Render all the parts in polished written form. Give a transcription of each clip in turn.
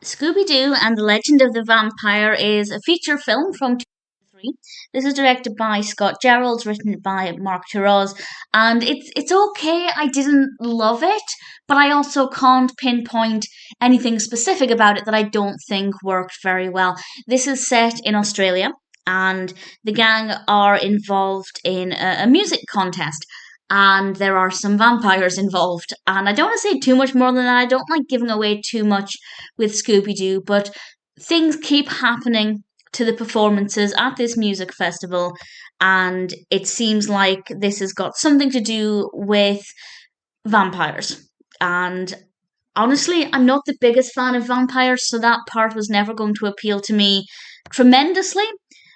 Scooby-Doo and the Legend of the Vampire is a feature film from 2003. This is directed by Scott Jeralds, written by Mark Turosz, and it's okay. I didn't love it, but I also can't pinpoint anything specific about it that I don't think worked very well. This is set in Australia, and the gang are involved in a music contest, and there are some vampires involved. And I don't want to say too much more than that. I don't like giving away too much with Scooby Doo, but things keep happening to the performances at this music festival, and it seems like this has got something to do with vampires. And honestly, I'm not the biggest fan of vampires, so that part was never going to appeal to me tremendously.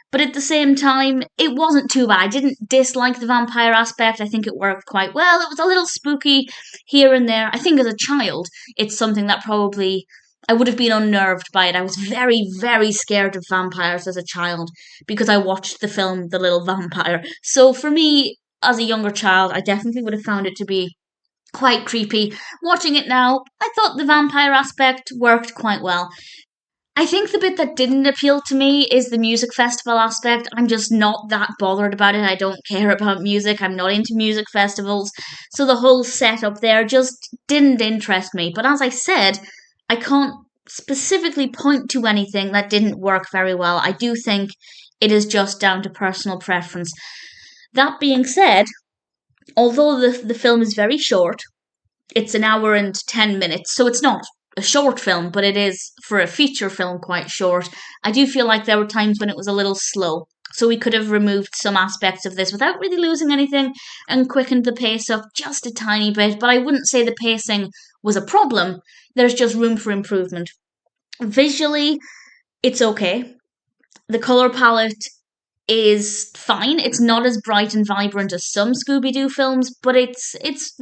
But at the same time, it wasn't too bad. I didn't dislike the vampire aspect. I think it worked quite well. It was a little spooky here and there. I think as a child, it's something that probably I would have been unnerved by it. I was very, very scared of vampires as a child because I watched the film The Little Vampire. So for me, as a younger child, I definitely would have found it to be quite creepy. Watching it now, I thought the vampire aspect worked quite well. I think the bit that didn't appeal to me is the music festival aspect. I'm just not that bothered about it. I don't care about music. I'm not into music festivals. So the whole setup there just didn't interest me. But as I said, I can't specifically point to anything that didn't work very well. I do think it is just down to personal preference. That being said, although the film is very short, it's an hour and 10 minutes, so it's not a short film, but it is, for a feature film, quite short. I do feel like there were times when it was a little slow, so we could have removed some aspects of this without really losing anything and quickened the pace up just a tiny bit, but I wouldn't say the pacing was a problem. There's just room for improvement. Visually, it's okay. The colour palette is fine. It's not as bright and vibrant as some Scooby Doo films, but it's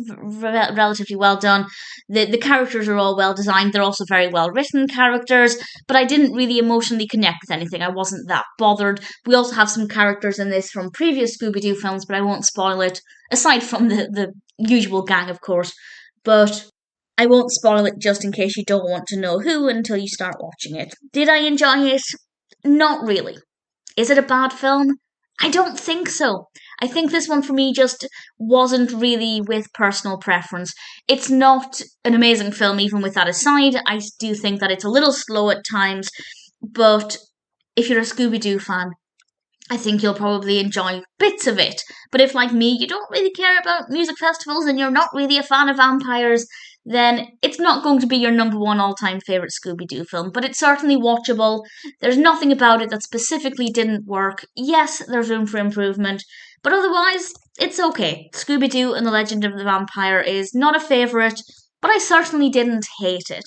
relatively well done. The characters are all well designed. They're also very well written characters, but I didn't really emotionally connect with anything. I wasn't that bothered. We also have some characters in this from previous Scooby Doo films, but I won't spoil it. Aside from the usual gang, of course, but I won't spoil it just in case you don't want to know who until you start watching it. Did I enjoy it? Not really. Is it a bad film? I don't think so. I think this one for me just wasn't really with personal preference. It's not an amazing film, even with that aside. I do think that it's a little slow at times, but if you're a Scooby Doo fan, I think you'll probably enjoy bits of it. But if, like me, you don't really care about music festivals and you're not really a fan of vampires, then it's not going to be your number one all time favourite Scooby Doo film. But it's certainly watchable. There's nothing about it that specifically didn't work. Yes, there's room for improvement, but otherwise, it's okay. Scooby Doo and the Legend of the Vampire is not a favourite, but I certainly didn't hate it.